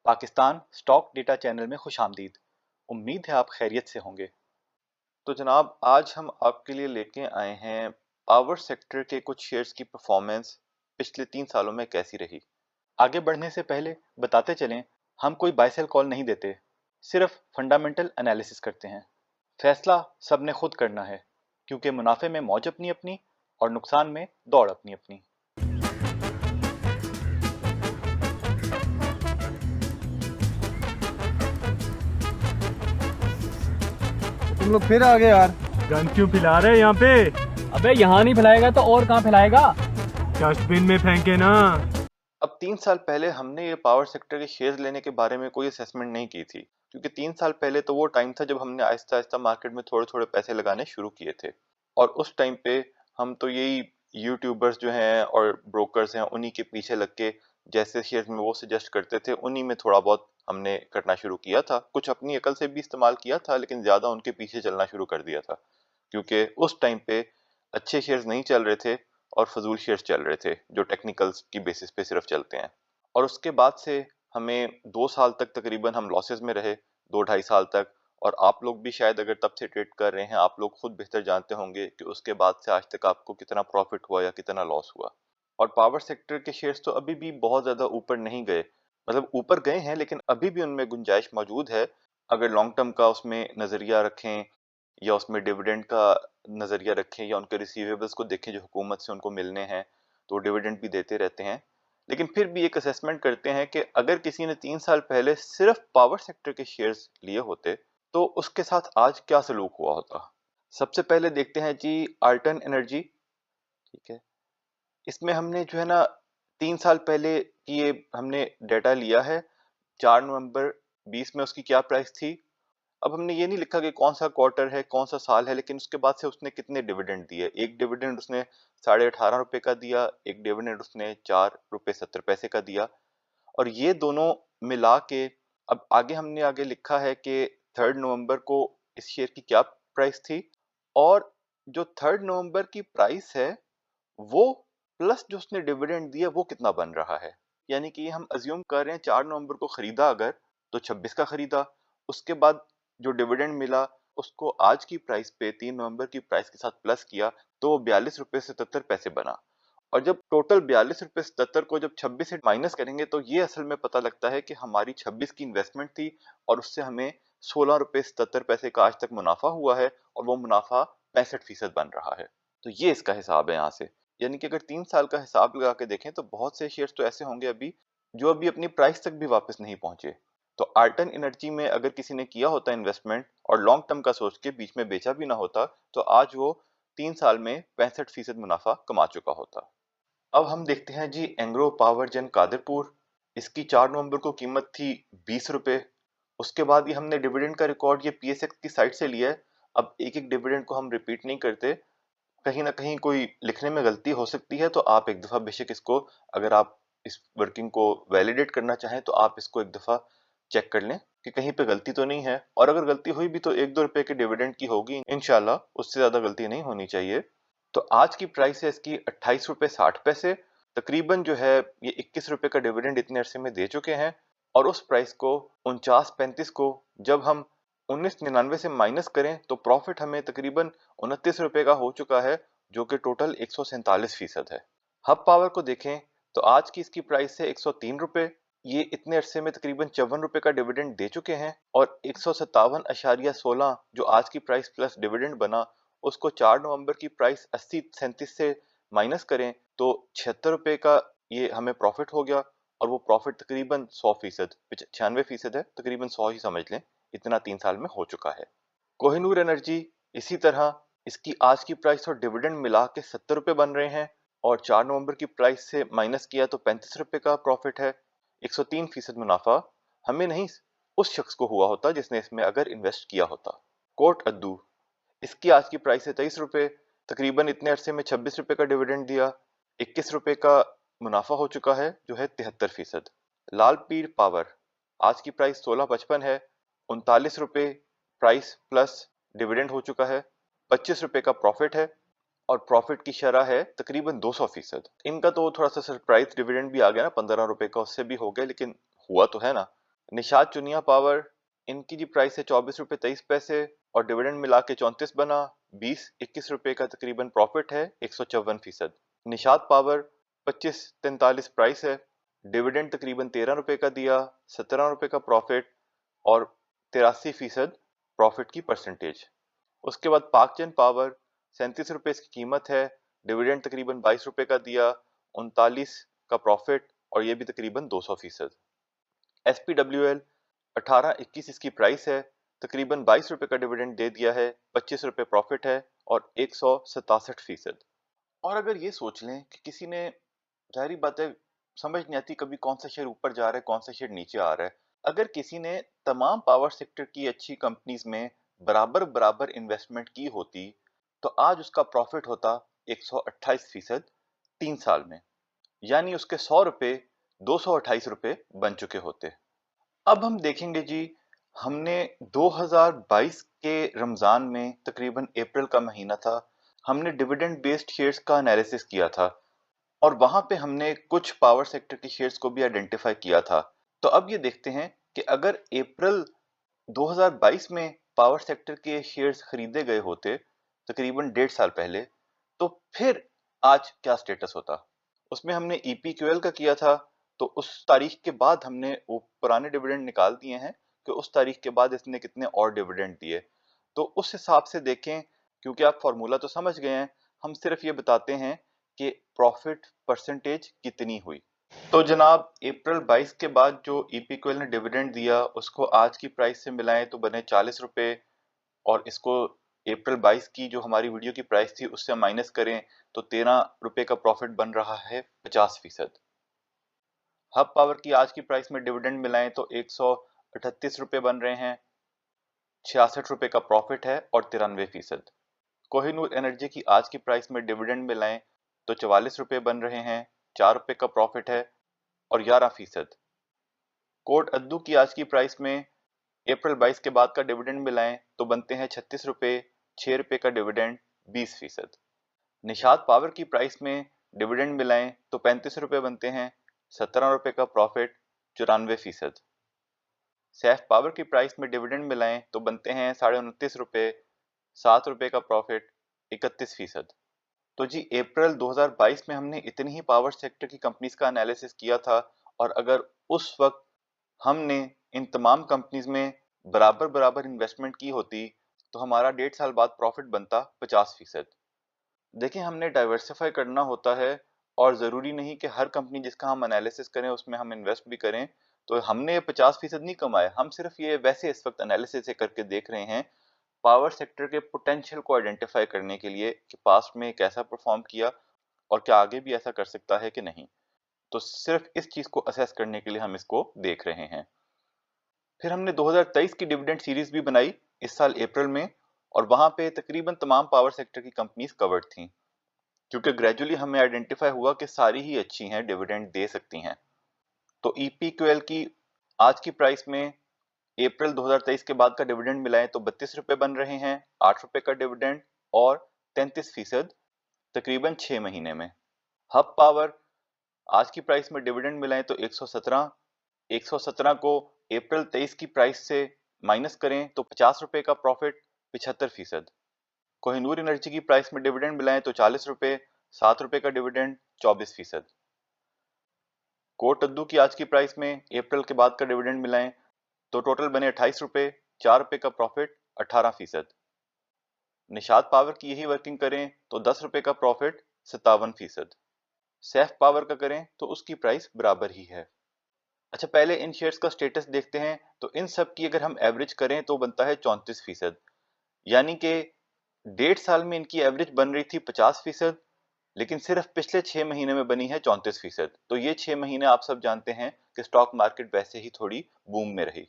Pakistan stock data channel में खुशामदीद। उम्मीद है आप खैरियत से होंगे। तो जनाब आज हम आपके लिए लेके आए हैं पावर सेक्टर के कुछ शेयर्स की परफॉर्मेंस पिछले 3 सालों में कैसी रही। आगे बढ़ने से पहले बताते चलें, हम कोई बाय सेल कॉल नहीं देते, सिर्फ फंडामेंटल एनालिसिस करते हैं। फैसला सब ने खुद करना है, क्योंकि मुनाफे में मौज अपनी अपनी और नुकसान में दौड़ अपनी अपनी। तुम लोग फिर आ गए यार। गन क्यों फैला रहे हैं यहाँ पे? अबे यहाँ नहीं फैलाएगा तो और कहाँ फैलाएगा? डस्टबिन में फेंके ना। अब 3 साल पहले हमने ये पावर सेक्टर के शेयर्स लेने के बारे में कोई असेसमेंट नहीं की थी, क्योंकि 3 साल पहले तो वो टाइम था जब हमने आहिस्ता आहिस्ता मार्केट में थोड़े थोड़े पैसे लगाने शुरू किए थे। और उस टाइम पे हम तो यही यूट्यूबर्स जो हैं और ब्रोकर्स हैं उन्हीं के पीछे लग के जैसे शेयर्स में वो सजेस्ट करते थे उन्हीं में थोड़ा बहुत हमने करना शुरू किया था। कुछ अपनी अकल से भी इस्तेमाल किया था, लेकिन ज्यादा उनके पीछे चलना शुरू कर दिया था, क्योंकि उस टाइम पे अच्छे शेयर्स नहीं चल रहे थे और फजूल शेयर्स चल रहे थे जो टेक्निकल्स की बेसिस पे सिर्फ चलते हैं। और उसके बाद से हमें 2 साल तक तकरीबन हम लॉसेस में रहे, 2-2.5 साल तक। और आप लोग भी शायद अगर तब से ट्रेड कर रहे हैं, आप लोग खुद बेहतर जानते होंगे कि उसके बाद से आज तक आपको कितना प्रॉफिट हुआ या कितना लॉस हुआ। और पावर सेक्टर के शेयर्स तो अभी भी बहुत ज्यादा ऊपर नहीं गए, मतलब ऊपर गए हैं लेकिन अभी भी उनमें गुंजाइश मौजूद है। अगर लॉन्ग टर्म का उसमें नजरिया रखें या उसमें डिविडेंड का नजरिया रखें या उनके रिसीवेबल्स को देखें जो हुकूमत से उनको मिलने हैं, तो डिविडेंड भी देते रहते हैं। लेकिन फिर भी एक असेसमेंट करते हैं कि अगर किसी ने 3 साल पहले सिर्फ पावर सेक्टर के शेयर्स लिए होते तो उसके साथ आज क्या सलूक हुआ होता। सबसे पहले देखते हैं जी आल्टन एनर्जी। ठीक है, इसमें हमने जो है ना 3 साल पहले की ये हमने डेटा लिया है। 4 नवंबर 20 में उसकी क्या प्राइस थी। अब हमने ये नहीं लिखा कि कौन सा क्वार्टर है कौन सा साल है, लेकिन उसके बाद से उसने कितने डिविडेंड दिए। एक डिविडेंड उसने 18.5 रुपए का दिया, एक डिविडेंड उसने 4 रुपए 70 पैसे का दिया। और ये दोनों मिला के अब आगे हमने आगे लिखा है कि 3 नवंबर को इस शेयर की क्या प्राइस थी, और जो 3 नवंबर की प्राइस है वो प्लस जो उसने डिविडेंड दिया वो कितना बन रहा है। यानी कि हम अज्यूम कर रहे हैं 4 नवंबर को खरीदा अगर, तो 26 का खरीदा, उसके बाद जो डिविडेंड मिला उसको आज की प्राइस पे 3 नवंबर की प्राइस के साथ प्लस किया तो 42 रुपए 77 पैसे बना। और जब टोटल 42 रुपए 77 को जब 26 से माइनस करेंगे तो ये असल में पता लगता है कि हमारी 26 की इन्वेस्टमेंट थी और उससे हमें 16 रुपए 77 पैसे का आज तक मुनाफा हुआ है, और वो मुनाफा 65% बन रहा है। तो ये इसका हिसाब है यहाँ से। यानी कि अगर 3 साल का हिसाब लगा के देखें तो बहुत से शेयर्स तो ऐसे होंगे अभी जो अभी अपनी प्राइस तक भी वापस नहीं पहुंचे। तो आल्टन एनर्जी में अगर किसी ने किया होता इन्वेस्टमेंट और लॉन्ग टर्म का सोच के बीच में बेचा भी ना होता, तो आज वो 3 साल में 65% मुनाफा कमा चुका होता। अब हम देखते हैं जी एंग्रो पावर जेन कादरपुर। इसकी 4 नवंबर को कीमत थी 20 रुपए। उसके बाद ये हमने डिविडेंड का रिकॉर्ड ये पीएसएक्स की साइट से लिया है। अब एक एक डिविडेंड को हम रिपीट नहीं करते, कहीं ना कहीं कोई लिखने में गलती हो सकती है, तो आप एक दफा बेशक इसको, अगर आप इस वर्किंग को वैलिडेट करना चाहें तो आप इसको एक दफा चेक कर लें कि कहीं पे गलती तो नहीं है। और अगर गलती हुई भी तो 1-2 रुपए के डिविडेंड की होगी इंशाल्लाह, उससे ज्यादा गलती नहीं होनी चाहिए। तो आज की प्राइस है इसकी 28 रुपए 60 पैसे। तकरीबन जो है ये 21 रुपए का डिविडेंड इतने अरसे में दे चुके हैं। और उस प्राइस को 49.35 को जब हम 19.99 से माइनस करें तो प्रॉफिट हमें तकरीबन 29 रुपए का हो चुका है, जो कि टोटल 147% है। हब पावर को देखें तो आज की इसकी प्राइस है 103 रुपए। ये इतने अरसे में तकरीबन 54 रुपए का डिविडेंड दे चुके हैं, और 157.16 जो आज की प्राइस प्लस डिविडेंड बना, उसको 4 नवंबर की प्राइस 80.37 से माइनस करें तो 76 रुपए का ये हमें प्रॉफिट हो गया। और वो प्रॉफिट तकरीबन 100%, 96% है, तकरीबन 100 ही समझ लें, इतना 3 साल में हो चुका है। कोहिनूर एनर्जी इसी तरह, इसकी आज की प्राइस और डिविडेंड मिला के 70 रुपए बन रहे हैं, और 4 नवंबर की प्राइस से माइनस किया तो 35 रुपए का प्रॉफिट है। 103% मुनाफा हमें नहीं, उस शख्स को हुआ होता जिसने इसमें अगर इन्वेस्ट किया होता। कोट अद्दू, इसकी आज की प्राइस है 23 रुपए। तकरीबन इतने अरसे में 26 रुपए का डिविडेंड दिया, 21 रुपए का मुनाफा हो चुका है जो है 73%। लाल पीर पावर, आज की प्राइस 16.55 है, 39 रुपए प्राइस प्लस डिविडेंड हो चुका है, 25 रुपए का प्रॉफिट है, और प्रॉफिट की शरह है तकरीबन 200%। इनका तो थोड़ा सा सरप्राइज डिविडेंड भी आ गया ना 15 रुपए का, उससे भी हो गया, लेकिन हुआ तो है ना। निषाद चुनिया पावर, इनकी जी प्राइस है 24 रुपये 23 पैसे और डिविडेंड मिला के 34 बना, 20-21 रुपए का तकरीबन प्रॉफिट है, 154%। निषाद पावर 2543 प्राइस है, डिविडेंड तकरीबन 13 रुपए का दिया, 17 रुपए का प्रॉफिट और 83% प्रॉफिट की परसेंटेज। उसके बाद पाकचंद पावर 37 रुपए इसकी कीमत है, डिविडेंड तकरीबन 22 रुपए का दिया, 39 का प्रॉफिट और ये भी तकरीबन 200%। SPWL 1821 इसकी प्राइस है, तकरीबन 22 रुपए का डिविडेंड दे दिया है, 25 रुपए प्रॉफिट है और 167%। और अगर ये सोच लें कि किसी ने, जाहिर बात है समझ नहीं आती कभी कौन सा शेयर ऊपर जा रहा है कौन सा शेयर नीचे आ रहा है, अगर किसी ने तमाम पावर सेक्टर की अच्छी कंपनीज में बराबर बराबर इन्वेस्टमेंट की होती तो आज उसका प्रॉफिट होता 128% 3 साल में, यानी उसके 100 रुपए 228 रुपए बन चुके होते। अब हम देखेंगे जी, हमने 2022 के रमजान में तकरीबन अप्रैल का महीना था, हमने डिविडेंड बेस्ड शेयर्स का एनालिसिस किया था और वहां पे हमने कुछ पावर सेक्टर के शेयर्स को भी आइडेंटिफाई किया था। तो अब ये देखते हैं कि अगर अप्रैल 2022 में पावर सेक्टर के शेयर्स खरीदे गए होते तकरीबन 1.5 साल पहले, तो फिर आज क्या स्टेटस होता। उसमें हमने EPQL का किया था, तो उस तारीख के बाद हमने वो पुराने डिविडेंड निकाल दिए हैं कि उस तारीख के बाद इसने कितने और डिविडेंड दिए। तो उस हिसाब से देखें, क्योंकि आप फॉर्मूला तो समझ गए हैं, हम सिर्फ ये बताते हैं कि प्रॉफिट परसेंटेज कितनी हुई। तो जनाब अप्रैल 22 के बाद जो EPQL ने डिविडेंड दिया उसको आज की प्राइस से मिलाएं तो बने 40 रुपए और इसको अप्रैल 22 की जो हमारी वीडियो की प्राइस थी उससे माइनस करें तो 13 रुपए का प्रॉफिट बन रहा है 50%। हब पावर की आज की प्राइस में डिविडेंड मिलाएं तो 138 रुपए बन रहे हैं, 66 रुपए का प्रॉफिट है और 93%। कोहिनूर एनर्जी की आज की प्राइस में डिविडेंड मिलाएं तो 44 रुपए बन रहे हैं, 4 रुपए का प्रॉफिट है और 11%। कोट अद्दू की आज की प्राइस में अप्रैल 22 के बाद का डिविडेंड मिलाएं तो बनते हैं 36 रुपए, 6 रुपए का डिविडेंड 20%। निषाद पावर की प्राइस में डिविडेंड मिलाएं तो 35 रुपए बनते हैं, 17 रुपए का प्रॉफिट, 94%। सैफ पावर की प्राइस में डिविडेंड मिलाएं तो बनते हैं 29.5 रुपए, 7 रुपए का प्रॉफिट, 31%। तो जी अप्रैल 2022 में हमने इतनी ही पावर सेक्टर की कंपनीज का एनालिसिस किया था और अगर उस वक्त हमने इन तमाम कंपनीज में बराबर बराबर इन्वेस्टमेंट की होती तो हमारा 1.5 साल बाद प्रॉफिट बनता 50%। देखिए हमने डाइवर्सिफाई करना होता है और ज़रूरी नहीं कि हर कंपनी जिसका हम एनालिसिस करें उसमें हम इन्वेस्ट भी करें। तो हमने ये 50% नहीं कमाए, हम सिर्फ ये वैसे इस वक्त एनालिसिस करके देख रहे हैं पावर सेक्टर के पोटेंशियल को आइडेंटिफाई करने के लिए कि पास्ट में कैसा परफॉर्म किया और क्या आगे भी ऐसा कर सकता है कि नहीं। तो सिर्फ इस चीज़ को असेस करने के लिए हम इसको देख रहे हैं। फिर हमने 2023 की डिविडेंड सीरीज भी बनाई इस साल अप्रैल में और वहां पे तकरीबन तमाम पावर सेक्टर की कंपनीज कवर्ड थी, क्योंकि ग्रेजुअली हमें आइडेंटिफाई हुआ कि सारी ही अच्छी हैं, डिविडेंड दे सकती हैं। तो EPQL की आज की प्राइस में अप्रैल 2023 के बाद का डिविडेंड मिलाएं तो 32 रुपए बन रहे हैं, 8 रुपए का डिविडेंड और 33% तकरीबन 6 महीने में। हब पावर आज की प्राइस में डिविडेंड मिलाएं तो 117 को अप्रैल 23 की प्राइस से माइनस करें तो 50 रुपए का प्रॉफिट, 75%। कोहिनूर एनर्जी की प्राइस में डिविडेंड मिलाएं तो 40 रुपए, 7 रुपए का डिविडेंड, 24%। कोट अद्दू की आज की प्राइस में अप्रैल के बाद का डिविडेंड मिलाएं तो टोटल बने 28 रुपए, 4 रुपए का प्रॉफिट, 18%। निषाद पावर की यही वर्किंग करें तो 10 रुपए का प्रॉफिट, 57%। सैफ पावर का करें तो उसकी प्राइस बराबर ही है। अच्छा पहले इन शेयर्स का स्टेटस देखते हैं। तो इन सब की अगर हम एवरेज करें तो बनता है 34%, यानी कि 1.5 साल में इनकी एवरेज बन रही थी 50%, लेकिन सिर्फ पिछले 6 महीने में बनी है 34%। तो ये 6 महीने आप सब जानते हैं कि स्टॉक मार्केट वैसे ही थोड़ी बूम में रही।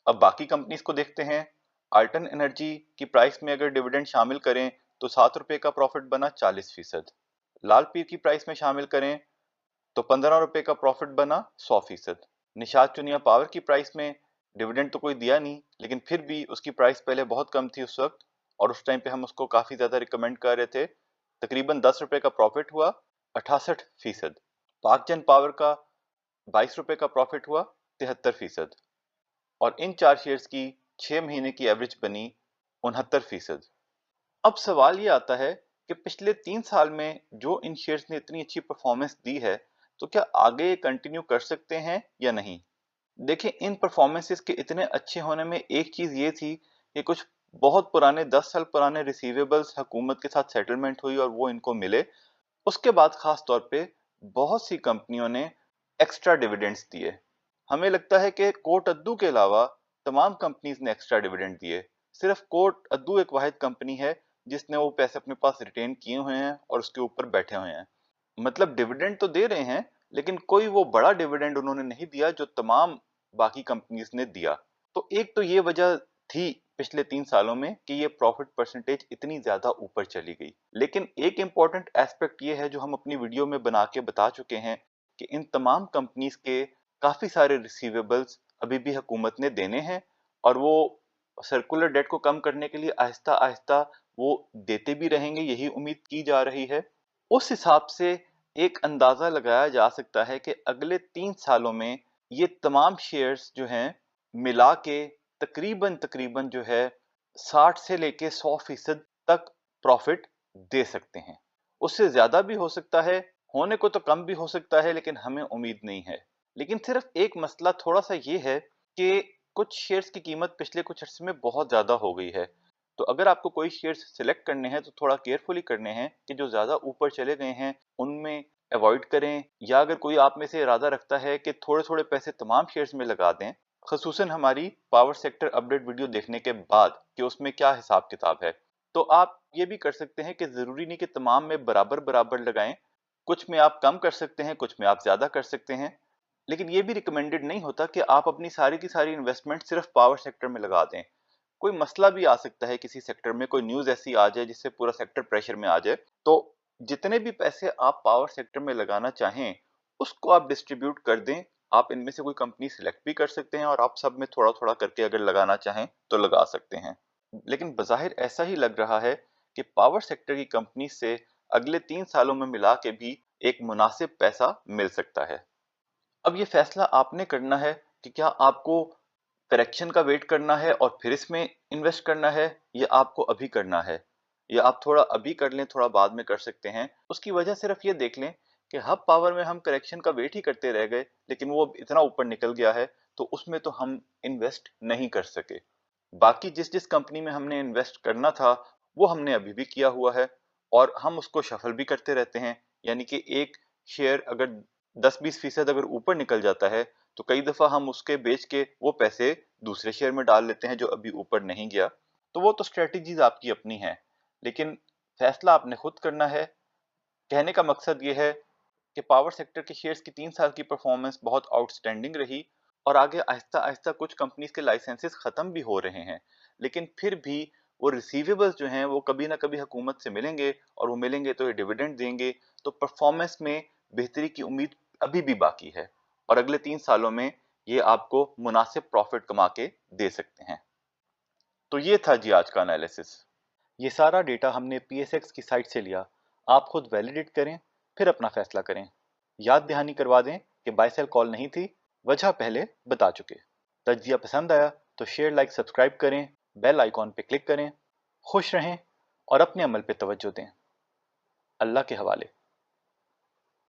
अब बाकी कंपनीज को देखते हैं। आल्टन एनर्जी की प्राइस में अगर डिविडेंड शामिल करें तो 7 रुपए का प्रॉफिट बना 40%। लाल पीर की प्राइस में शामिल करें तो 15 रुपए का प्रॉफिट बना 100%। निषाद चुनिया पावर की प्राइस में डिविडेंड तो कोई दिया नहीं, लेकिन फिर भी उसकी प्राइस पहले बहुत कम थी उस वक्त और उस टाइम पे हम उसको काफी ज्यादा रिकमेंड कर रहे थे। तकरीबन 10 रुपए का प्रॉफिट हुआ, 68%। पाकचंद पावर का 22 रुपए का प्रॉफिट हुआ, 73%, और इन 4 शेयर्स की 6 महीने की एवरेज बनी 69%। अब सवाल ये आता है कि पिछले 3 साल में जो इन शेयर्स ने इतनी अच्छी परफॉर्मेंस दी है, तो क्या आगे कंटिन्यू कर सकते हैं या नहीं? देखिए, इन परफॉर्मेंसेस के इतने अच्छे होने में एक चीज ये थी कि कुछ बहुत पुराने 10 साल पुराने रिसीवेबल्स हुकूमत के साथ सेटलमेंट हुई और वो इनको मिले। उसके बाद खास तौर पे बहुत सी कंपनियों ने एक्स्ट्रा डिविडेंड्स दिए। हमें लगता है कि कोट अद्दू के अलावा तमाम कंपनीज ने एक्स्ट्रा डिविडेंड दिए। सिर्फ कोट अद्दू एक वाहिद कंपनी है जिसने वो पैसे अपने पास रिटेन किए हुए हैं और उसके ऊपर बैठे हुए हैं। मतलब डिविडेंड तो दे रहे हैं, लेकिन कोई वो बड़ा डिविडेंड उन्होंने नहीं दिया जो तमाम बाकी कंपनीज ने दिया। तो एक तो ये वजह थी पिछले 3 सालों में कि ये प्रॉफिट परसेंटेज इतनी ज्यादा ऊपर चली गई। लेकिन एक इंपॉर्टेंट एस्पेक्ट ये है जो हम अपनी वीडियो में बना के बता चुके हैं कि इन तमाम कंपनीज के काफी सारे रिसीवेबल्स अभी भी हुकूमत ने देने हैं, और वो सर्कुलर डेट को कम करने के लिए आहिस्ता आहिस्ता वो देते भी रहेंगे, यही उम्मीद की जा रही है। उस हिसाब से एक अंदाजा लगाया जा सकता है कि अगले 3 सालों में ये तमाम शेयर्स जो हैं मिला के तकरीबन जो है 60 से लेके 100% तक प्रॉफिट दे सकते हैं। उससे ज्यादा भी हो सकता है, होने को तो कम भी हो सकता है, लेकिन हमें उम्मीद नहीं है। लेकिन सिर्फ एक मसला थोड़ा सा ये है कि कुछ शेयर्स की कीमत पिछले कुछ अर्से में बहुत ज्यादा हो गई है। तो अगर आपको कोई शेयर्स सिलेक्ट करने हैं तो थोड़ा केयरफुली करने हैं कि जो ज्यादा ऊपर चले गए हैं उनमें अवॉइड करें, या अगर कोई आप में से इरादा रखता है कि थोड़े थोड़े पैसे तमाम शेयर्स में लगा दें, खसूसन हमारी पावर सेक्टर अपडेट वीडियो देखने के बाद कि उसमें क्या हिसाब किताब है, तो आप ये भी कर सकते हैं कि जरूरी नहीं कि तमाम में बराबर बराबर लगाएं। कुछ में आप कम कर सकते हैं, कुछ में आप ज्यादा कर सकते हैं। लेकिन ये भी रिकमेंडेड नहीं होता कि आप अपनी सारी की सारी इन्वेस्टमेंट सिर्फ पावर सेक्टर में लगा दें। कोई मसला भी आ सकता है किसी सेक्टर में, कोई न्यूज ऐसी आ जाए जिससे पूरा सेक्टर प्रेशर में आ जाए, तो जितने भी पैसे आप पावर सेक्टर में लगाना चाहें उसको आप डिस्ट्रीब्यूट कर दें। आप इनमें से कोई कंपनी सिलेक्ट भी कर सकते हैं और आप सब में थोड़ा थोड़ा करके अगर लगाना चाहें तो लगा सकते हैं। लेकिन बज़ाहिर ऐसा ही लग रहा है कि पावर सेक्टर की कंपनी से अगले 3 सालों में मिला के भी एक मुनासिब पैसा मिल सकता है। अब ये फैसला आपने करना है कि क्या आपको करेक्शन का वेट करना है और फिर इसमें इन्वेस्ट करना है, या आपको अभी करना है, या आप थोड़ा अभी कर लें थोड़ा बाद में कर सकते हैं। उसकी वजह सिर्फ ये देख लें कि हब पावर में हम करेक्शन का वेट ही करते रह गए, लेकिन वो इतना ऊपर निकल गया है तो उसमें तो हम इन्वेस्ट नहीं कर सके। बाकी जिस जिस कंपनी में हमने इन्वेस्ट करना था वो हमने अभी भी किया हुआ है, और हम उसको शफल भी करते रहते हैं। यानी कि एक शेयर अगर 10-20% अगर ऊपर निकल जाता है तो कई दफा हम उसके बेच के वो पैसे दूसरे शेयर में डाल लेते हैं जो अभी ऊपर नहीं गया। तो वो तो स्ट्रेटजीज आपकी अपनी है, लेकिन फैसला आपने खुद करना है। कहने का मकसद ये है कि पावर सेक्टर के शेयर्स की 3 साल की परफॉर्मेंस बहुत आउटस्टैंडिंग रही, और आगे आहिस्ता आहिस्ता कुछ कंपनीज के लाइसेंसेस खत्म भी हो रहे हैं, लेकिन फिर भी वो रिसीवेबल्स जो हैं वो कभी ना कभी हुकूमत से मिलेंगे, और वो मिलेंगे तो ये डिविडेंड देंगे। तो परफॉर्मेंस में बेहतरी की उम्मीद अभी भी बाकी है, और अगले 3 सालों में ये आपको मुनासिब प्रॉफिट कमा के दे सकते हैं। तो ये था जी आज का एनालिसिस। ये सारा डेटा हमने PSX की साइट से लिया। आप खुद वैलिडेट करें, फिर अपना फैसला करें। याद दहानी करवा दें कि बाय सेल कॉल नहीं थी, वजह पहले बता चुके। तज्जिया पसंद आया तो शेयर, लाइक, सब्सक्राइब करें, बेल आइकॉन पे क्लिक करें। खुश रहें और अपने अमल पे तवज्जो दें। अल्लाह के हवाले।